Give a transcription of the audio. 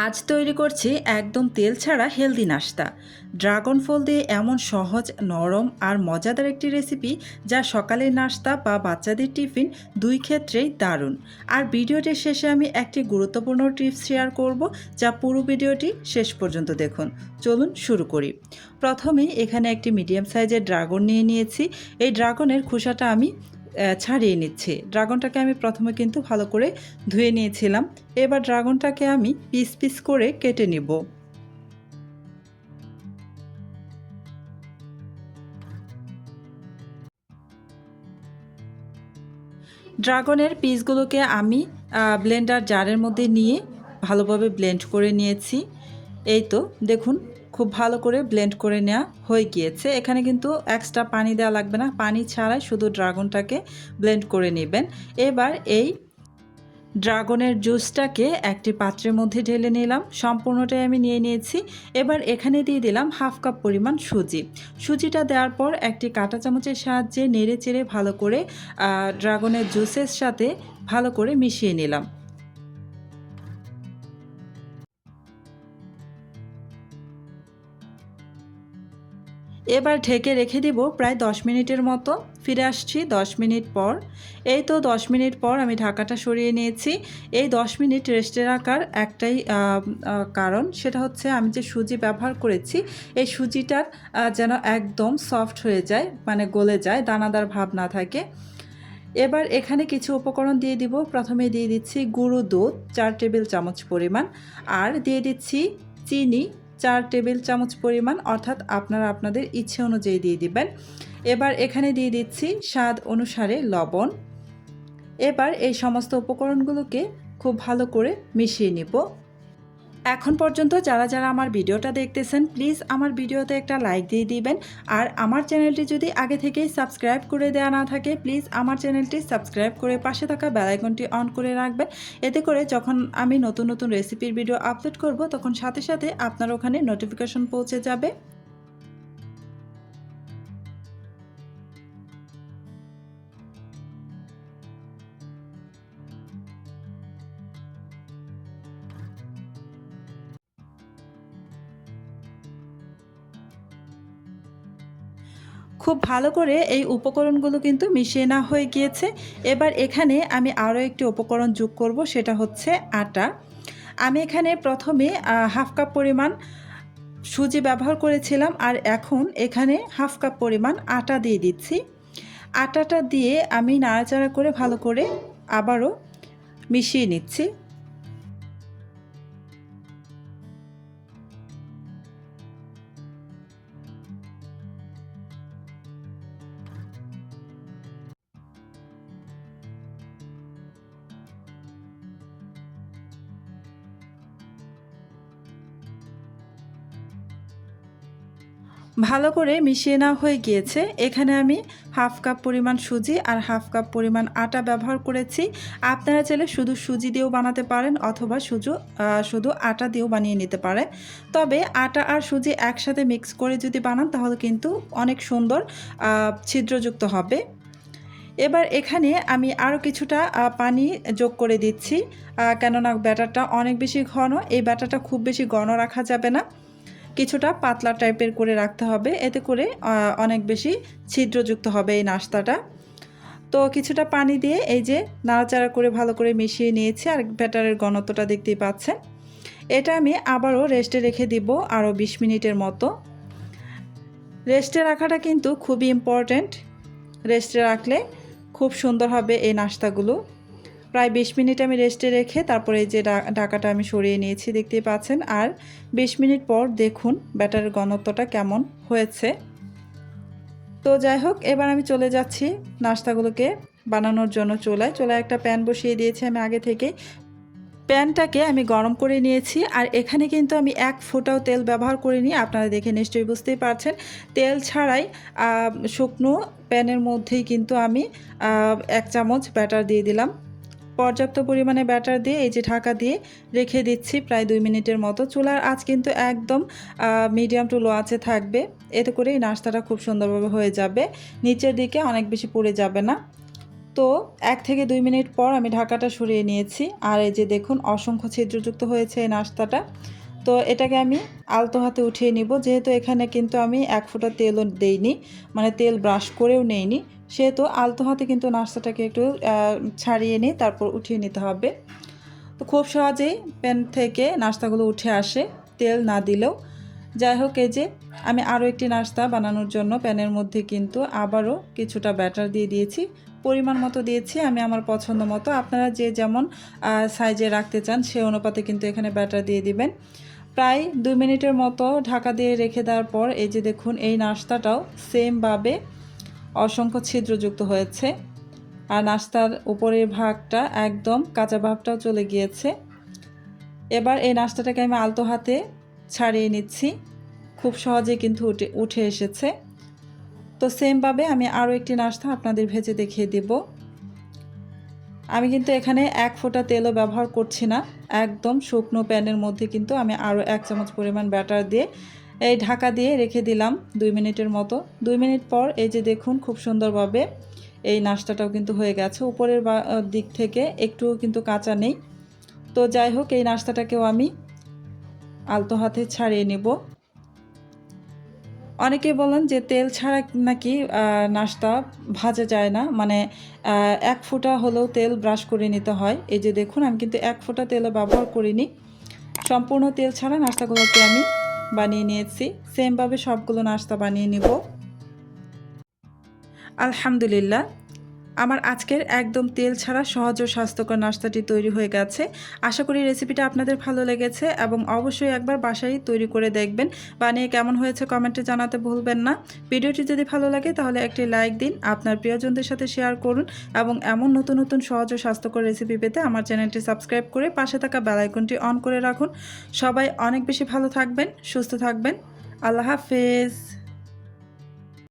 আজ তৈরি করছি একদম তেল ছাড়া হেলদি নাস্তা। ড্রাগন ফল দিয়ে এমন সহজ, নরম আর মজাদার একটি রেসিপি যা সকালের নাস্তা বা বাচ্চাদের টিফিন দুই ক্ষেত্রেই দারুণ। আর ভিডিওটির শেষে আমি একটি গুরুত্বপূর্ণ টিপস শেয়ার করব, যা পুরো ভিডিওটি শেষ পর্যন্ত দেখুন। চলুন শুরু করি। প্রথমেই এখানে একটি মিডিয়াম সাইজের ড্রাগন নিয়ে নিয়েছি। এই ড্রাগনের খোসাটা আমি ছাড়িয়ে নিচ্ছি। ড্রাগনটাকে আমি প্রথমে কিন্তু ভালো করে ধুয়ে নিয়েছিলাম। এবার ড্রাগনটাকে আমি পিস পিস করে কেটে নিব। ড্রাগনের পিসগুলোকে আমি ব্লেন্ডার জারের মধ্যে নিয়ে ভালোভাবে ব্লেন্ড করে নিয়েছি। এই তো দেখুন, খুব ভালো করে ব্লেন্ড করে নেওয়া হয়ে গিয়েছে। এখানে কিন্তু এক্সট্রা পানি দেওয়া লাগবে না, পানি ছাড়াই শুধু ড্রাগনটাকে ব্লেন্ড করে নেবেন। এবার এই ড্রাগনের জুসটাকে একটি পাত্রের মধ্যে ঢেলে নিলাম। সম্পূর্ণটাই আমি নিয়ে নিয়েছি। এবার এখানে দিয়ে দিলাম হাফ কাপ পরিমাণ সুজি। সুজিটা দেওয়ার পর একটি কাঁটা চামচের সাহায্যে নেড়ে চেড়ে ভালো করে ড্রাগনের জুসের সাথে ভালো করে মিশিয়ে নিলাম। এবার ঢেকে রেখে দিব প্রায় 10 মিনিটের মতো। ফিরে আসছি 10 মিনিট পর। এই তো 10 মিনিট পর আমি ঢাকাটা সরিয়ে নিয়েছি। এই 10 মিনিট রেস্টে রাখার একটাই কারণ, সেটা হচ্ছে আমি যে সুজি ব্যবহার করেছি, এই সুজিটার যেন একদম সফট হয়ে যায়, মানে গলে যায়, দানাদার ভাব না থাকে। এবার এখানে কিছু উপকরণ দিয়ে দিব। প্রথমে দিয়ে দিচ্ছি গুঁড়ো দুধ 4 টেবিল চামচ পরিমাণ, আর দিয়ে দিচ্ছি চিনি 4 টেবিল চামচ পরিমাণ, অর্থাৎ আপনারা আপনাদের ইচ্ছে অনুযায়ী দিয়ে দিবেন। এবার এখানে দিয়ে দিচ্ছি স্বাদ অনুসারে লবণ। এবার এই সমস্ত উপকরণগুলোকে খুব ভালো করে মিশিয়ে নিব। এখন পর্যন্ত যারা যারা আমার ভিডিওটা দেখতেছেন, প্লিজ আমার ভিডিওতে একটা লাইক দিয়ে দিবেন। আর আমার চ্যানেলটি যদি আগে থেকেই সাবস্ক্রাইব করে দেওয়া না থাকে, প্লিজ আমার চ্যানেলটি সাবস্ক্রাইব করে পাশে থাকা বেল আইকনটি অন করে রাখবেন। এতে করে যখন আমি নতুন নতুন রেসিপির ভিডিও আপলোড করব, তখন সাথে সাথে আপনার ওখানে নোটিফিকেশন পৌঁছে যাবে। খুব ভালো করে এই উপকরণগুলো কিন্তু মিশিয়ে নেওয়া হয়ে গিয়েছে। এবার এখানে আমি আরও একটি উপকরণ যোগ করব, সেটা হচ্ছে আটা। আমি এখানে প্রথমে হাফ কাপ পরিমাণ সুজি ব্যবহার করেছিলাম, আর এখন এখানে হাফ কাপ পরিমাণ আটা দিয়ে দিচ্ছি। আটাটা দিয়ে আমি নাড়াচাড়া করে ভালো করে আবারও মিশিয়ে নিচ্ছি। ভালো করে মিশিয়ে নেওয়া হয়ে গিয়েছে। এখানে আমি হাফ কাপ পরিমাণ সুজি আর হাফ কাপ পরিমাণ আটা ব্যবহার করেছি। আপনারা চাইলে শুধু সুজি দিয়েও বানাতে পারেন, অথবা শুধু আটা দিয়েও বানিয়ে নিতে পারেন। তবে আটা আর সুজি একসাথে মিক্স করে যদি বানান, তাহলে কিন্তু অনেক সুন্দর ছিদ্রযুক্ত হবে। এবার এখানে আমি আরও কিছুটা পানি যোগ করে দিচ্ছি, কেননা ব্যাটারটা অনেক বেশি ঘন। এই ব্যাটারটা খুব বেশি ঘন রাখা যাবে না, কিছুটা পাতলা টাইপের করে রাখতে হবে। এতে করে অনেক বেশি ছিদ্রযুক্ত হবে এই নাস্তাটা। তো কিছুটা পানি দিয়ে এই যে নাড়াচাড়া করে ভালো করে মিশিয়ে নিয়েছি। আর ব্যাটারের ঘনত্বটা দেখতেই পাচ্ছেন। এটা আমি আবারও রেস্টে রেখে দিব আরও 20 মিনিটের মতো। রেস্টে রাখাটা কিন্তু খুবই ইম্পর্ট্যান্ট। রেস্টে রাখলে খুব সুন্দর হবে এই নাস্তাগুলো। প্রায় 20 মিনিট আমি রেস্টে রেখে তারপরে এই যে ঢাকাটা আমি সরিয়ে নিয়েছি, দেখতেই পাচ্ছেন। আর 20 মিনিট পর দেখুন ব্যাটারের ঘনত্বটা কেমন হয়েছে। তো যাই হোক, এবার আমি চলে যাচ্ছি নাস্তাগুলোকে বানানোর জন্য। চুলায় একটা প্যান বসিয়ে দিয়েছি আমি আগে থেকে। প্যানটাকে আমি গরম করে নিয়েছি, আর এখানে কিন্তু আমি এক ফোঁটাও তেল ব্যবহার করিনি। আপনারা দেখে নিশ্চয়ই বুঝতেই পারছেন। তেল ছাড়াই শুকনো প্যানের মধ্যেই কিন্তু আমি 1 চামচ ব্যাটার দিয়ে দিলাম। পর্যাপ্ত পরিমাণে ব্যাটার দিয়ে এই যে ঢাকা দিয়ে রেখে দিচ্ছি প্রায় 2 মিনিটের মতো। চুলার আঁচ কিন্তু একদম মিডিয়াম টু লো আঁচে থাকবে। এতে করে এই নাস্তাটা খুব সুন্দরভাবে হয়ে যাবে, নিচের দিকে অনেক বেশি পুড়ে যাবে না। তো 1 থেকে 2 মিনিট পর আমি ঢাকাটা সরিয়ে নিয়েছি। আর এই যে দেখুন অসংখ্য ছিদ্রযুক্ত হয়েছে এই নাস্তাটা। তো এটাকে আমি আলতো হাতে উঠিয়ে নিব, যেহেতু এখানে কিন্তু আমি 1 ফোঁটা তেলও দেইনি, মানে তেল ব্রাশ করেও নেইনি, সেহেতু আলতো হাতে কিন্তু নাস্তাটাকে একটু ছাড়িয়ে নিয়ে তারপর উঠিয়ে নিতে হবে। তো খুব সহজেই প্যান থেকে নাস্তাগুলো উঠে আসে তেল না দিলেও। যাই হোক, এই যে আমি আরও একটি নাস্তা বানানোর জন্য প্যানের মধ্যে কিন্তু আবারও কিছুটা ব্যাটার দিয়ে দিয়েছি। পরিমাণ মতো দিয়েছি আমি আমার পছন্দ মতো, আপনারা যে যেমন সাইজে রাখতে চান সে অনুপাতে কিন্তু এখানে ব্যাটার দিয়ে দিবেন। প্রায় 2 মিনিটের মতো ঢাকা দিয়ে রেখে দেওয়ার পর এই যে দেখুন এই নাস্তাটাও সেমভাবে অসংখ্য ছিদ্রযুক্ত হয়েছে, আর নাস্তার উপরের ভাগটা একদম কাঁচা ভাবটাও চলে গিয়েছে। এবার এই নাস্তাটাকে আমি আলতো হাতে ছাড়িয়ে নিচ্ছি, খুব সহজে কিন্তু উঠে এসেছে। তো সেমভাবে আমি আরও একটি নাস্তা আপনাদের ভেজে দেখিয়ে দেব। আমি কিন্তু এখানে 1 ফোঁটা তেলও ব্যবহার করছি না, একদম শুকনো প্যানের মধ্যে কিন্তু আমি আরও 1 চামচ পরিমাণ ব্যাটার দিয়ে এই ঢাকা দিয়ে রেখে দিলাম 2 মিনিটের মতো। 2 মিনিট পর এই যে দেখুন খুব সুন্দরভাবে এই নাস্তাটাও কিন্তু হয়ে গেছে, উপরের দিক থেকে একটুও কিন্তু কাঁচা নেই। তো যাই হোক, এই নাস্তাটাকেও আমি আলতো হাতে ছাড়িয়ে নেব। অনেকেই বলেন যে তেল ছাড়া নাকি নাস্তা ভাজা যায় না, মানে 1 ফোঁটা হলেও তেল ব্রাশ করে নিতে হয়। এই যে দেখুন আমি কিন্তু 1 ফোঁটা তেলও ব্যবহার করিনি, সম্পূর্ণ তেল ছাড়া নাস্তাগুলোকে আমি বানিয়ে নিয়েছি। সেমভাবে সবগুলো নাস্তা বানিয়ে নিব। আলহামদুলিল্লাহ, আমার আজকের একদম তেল ছাড়া সহজ ও স্বাস্থ্যকর নাস্তাটি তৈরি হয়ে গেছে। আশা করি রেসিপিটা আপনাদের ভালো লেগেছে এবং অবশ্যই একবার বাসায় তৈরি করে দেখবেন। বানিয়ে কেমন হয়েছে কমেন্টে জানাতে ভুলবেন না। ভিডিওটি যদি ভালো লাগে তাহলে একটি লাইক দিন, আপনার প্রিয়জনদের সাথে শেয়ার করুন এবং এমন নতুন নতুন সহজ ও স্বাস্থ্যকর রেসিপি পেতে আমার চ্যানেলটি সাবস্ক্রাইব করে পাশে থাকা বেল আইকনটি অন করে রাখুন। সবাই অনেক বেশি ভালো থাকবেন, সুস্থ থাকবেন। আল্লাহ হাফেজ।